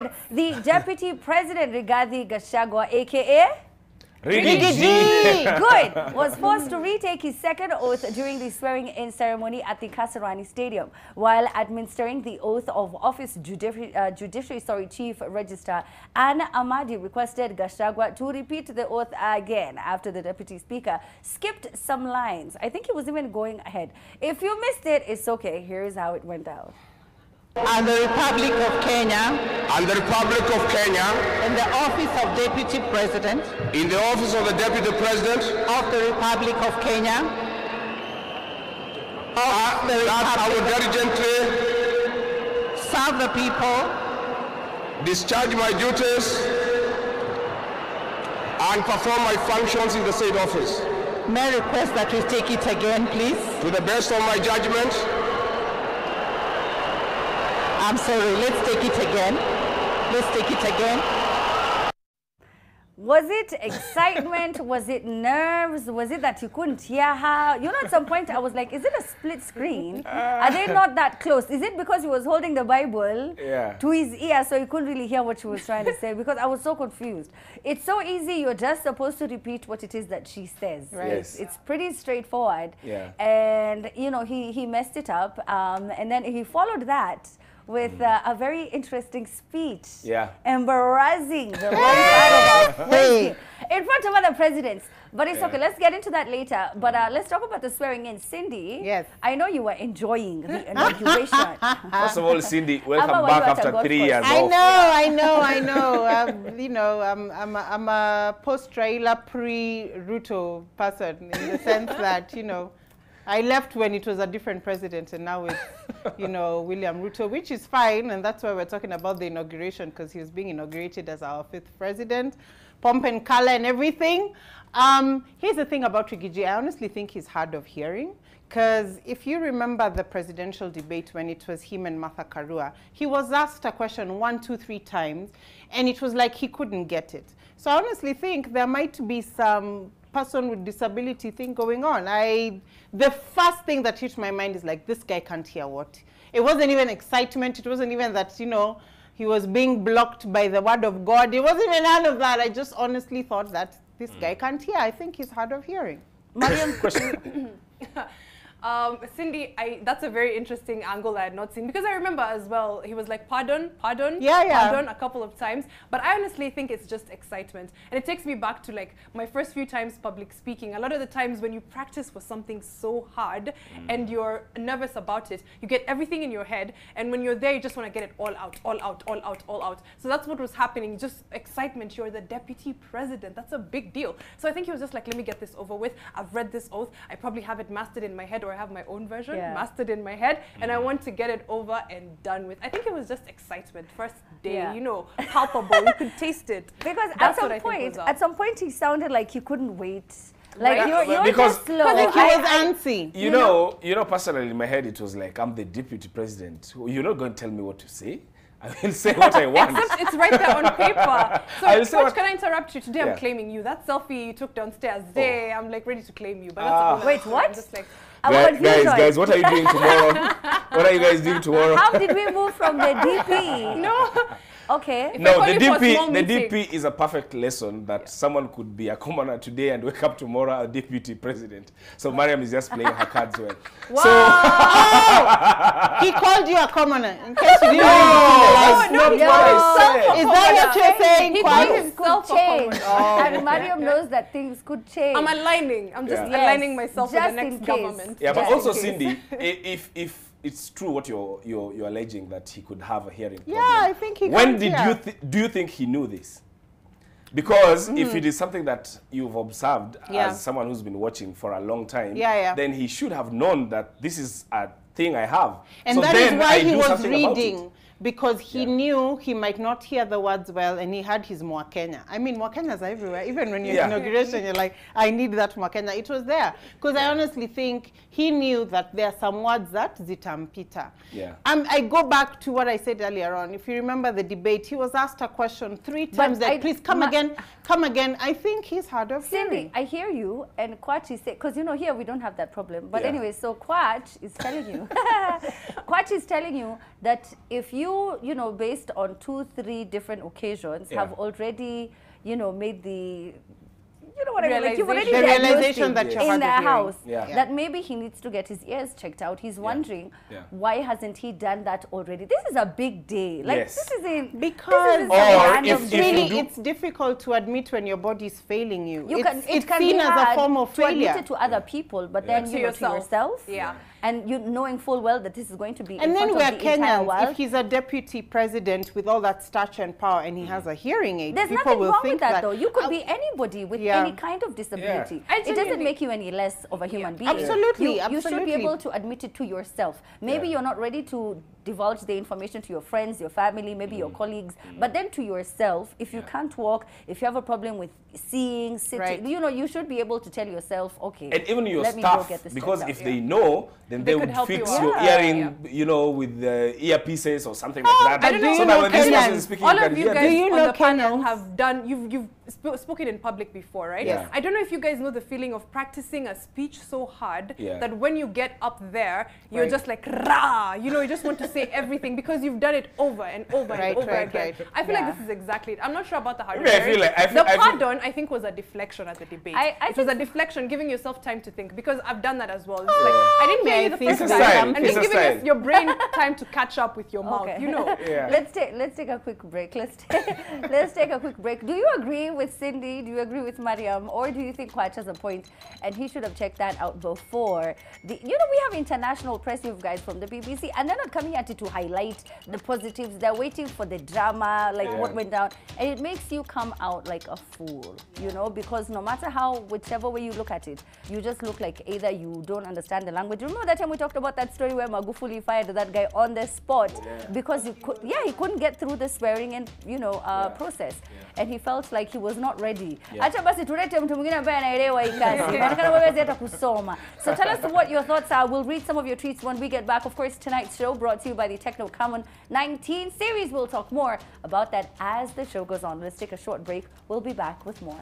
The Deputy President Rigathi Gachagua, aka Rigathi Good, was forced to retake his second oath during the swearing-in ceremony at the Kasarani Stadium. While administering the oath of office, Judiciary Chief Registrar Anna Amadi requested Gachagua to repeat the oath again after the Deputy Speaker skipped some lines. I think he was even going ahead. If you missed it, it's okay. Here's how it went down. And the Republic of Kenya. and the Republic of Kenya, In the office of Deputy President. in the office of the Deputy President, Of the Republic of Kenya. that I will diligently Serve the people. discharge my duties and perform my functions in the said office May I request that we take it again, please? to the best of my judgment. I'm sorry, let's take it again. Let's take it again. Was it excitement? Was it nerves? Was it that you couldn't hear her? You know, at some point I was like, is it a split screen? Are they not that close? Is it because he was holding the Bible to his ear so he couldn't really hear what she was trying to say? Because I was so confused. It's so easy. You're just supposed to repeat what it is that she says, right? Yes. It's pretty straightforward. Yeah. And, you know, he messed it up. And then he followed that with a very interesting speech. Yeah. Embarrassing the life out of our president in front of other presidents. But it's okay. Let's get into that later. But let's talk about the swearing in. Cindy, Yes. I know you were enjoying the inauguration. First of all, Cindy, welcome How about back you at a after golf 3 course? years I know. You know, I'm a post-Raila, pre-Ruto person in the sense that, you know, I left when it was a different president, and now it's, you know, William Ruto, which is fine, and that's why we're talking about the inauguration, because he was being inaugurated as our 5th president, pomp and color and everything. Here's the thing about Rigiji. I honestly think he's hard of hearing, because if you remember the presidential debate when it was him and Martha Karua, he was asked a question 1, 2, 3 times, and it was like he couldn't get it. So I honestly think there might be some person with disability thing going on. The first thing that hit my mind is like, this guy can't hear what. It wasn't even excitement. It wasn't even that, you know, he was being blocked by the word of God. It wasn't even none of that. I just honestly thought that this guy can't hear. I think he's hard of hearing. Mariam, Question. Cindy, that's a very interesting angle I had not seen, because I remember as well, he was like, pardon, pardon, Yeah. pardon a couple of times. But I honestly think it's just excitement. And it takes me back to like my first few times public speaking. A lot of the times when you practice for something so hard and you're nervous about it, you get everything in your head. And when you're there, you just want to get it all out, all out, all out, all out. So that's what was happening. Just excitement. You're the deputy president. That's a big deal. So I think he was just like, let me get this over with. I've read this oath. I probably have it mastered in my head, or I have my own version mastered in my head, and I want to get it over and done with. I think it was just excitement. First day, you know, palpable. You could taste it. because That's at some point he sounded like he couldn't wait. Like Right. you're Because- just slow. I think he was antsy. You know, personally in my head it was like, I'm the deputy president. You're not going to tell me what to say. I will say what I want. Except it's right there on paper. I will So, say Coach, what- can I interrupt you? Today Yeah. I'm claiming you. That selfie you took downstairs, I'm like ready to claim you. But that's Wait, what? I'm just like, Guys, what are you doing tomorrow? What are you guys doing tomorrow? How did we move from the DP? no. Okay. No, call the you for a small the meeting. DP is a perfect lesson that someone could be a commoner today and wake up tomorrow a deputy president. So Mariam is just playing her cards well. Oh, he called you a commoner. In case you didn't know. No, Not he what called I himself said. a Is that what commoner. you're saying? He Kwame? called Things himself could a change. commoner. And Mariam knows that things could change. I'm aligning. I'm just Yeah. aligning myself with Just the in next case. government. Yeah, but Just also in case. Cindy, if it's true what you're alleging that he could have a hearing problem. Yeah, I think he When can't did hear. do you think he knew this? Because if it is something that you've observed as someone who's been watching for a long time, then he should have known that this is a thing I have. And so that is then why I he do was something about it. reading, because he knew he might not hear the words well, and he had his Mwakenya. I mean, Mwakenyas are everywhere. Even when you're in inauguration, you're like, I need that Mwakenya. It was there. Because I honestly think he knew that there are some words that zitampita. Yeah. I go back to what I said earlier on. If you remember the debate, he was asked a question 3 times, like, please come again, come again. I think he's hard of Cindy, hearing. I hear you, and Kwachi said, because you know here we don't have that problem. But anyway, so Kwach is telling you, Kwach is telling you that if you you know, based on 2-3 different occasions, have already, you know, made the, you know what I mean? Like, you've already diagnosed him in their house that maybe he needs to get his ears checked out. He's wondering why hasn't he done that already? This is a big day. Like, this is a because it's difficult to admit when your body is failing you. It's seen as a form of failure. To admit it to other people, but then you know, to yourself. And you knowing full well that this is going to be and then we're Kenyans. If he's a deputy president with all that stature and power and he has a hearing aid, there's people nothing will wrong think with that though. You could be anybody with any kind of disability. It doesn't make you any less of a human being. Absolutely, you should be able to admit it to yourself. Maybe you're not ready to divulge the information to your friends, your family, maybe your colleagues, but then to yourself, if you can't walk, if you have a problem with seeing, sitting, you know, you should be able to tell yourself, okay, and even your staff, because if they know, then they would fix your earring, you know, with the earpieces or something like that. I don't know. So that when this person is speaking, all of you guys on the panel Kenyans have done, you've spoken in public before, right? Yeah. I don't know if you guys know the feeling of practicing a speech so hard that when you get up there, you're just like, rah, you know, you just want to say everything because you've done it over and over and over again. I feel like this is exactly it. I'm not sure about the hard the pardon, I think, was a deflection at the debate. It was a deflection, giving yourself time to think, because I've done that as well. It's like, I didn't hear you the first time, and just giving your brain time to catch up with your mouth, you know. Let's take a quick break. Let's take a quick break. Do you agree with Cindy? Do you agree with Mariam? Or do you think Kwach has a point and he should have checked that out before? You know, we have international press, you guys, from the BBC, and they're not coming at it to highlight the positives. They're waiting for the drama, like what went down, and it makes you come out like a fool, you know, because no matter how, whichever way you look at it, you just look like either you don't understand the language. Remember that time we talked about that story where Magufuli fired that guy on the spot because he couldn't get through the swearing and, you know, process, and he felt like he was not ready. Acha basi tulete mtu mwingine ambaye anaelewa hii kazi. Inaonekana wewe hata kusoma. So tell us what your thoughts are. We'll read some of your tweets when we get back. Of course, tonight's show brought to you by the Techno Common 19 series. We'll talk more about that as the show goes on. Let's take a short break. We'll be back with more.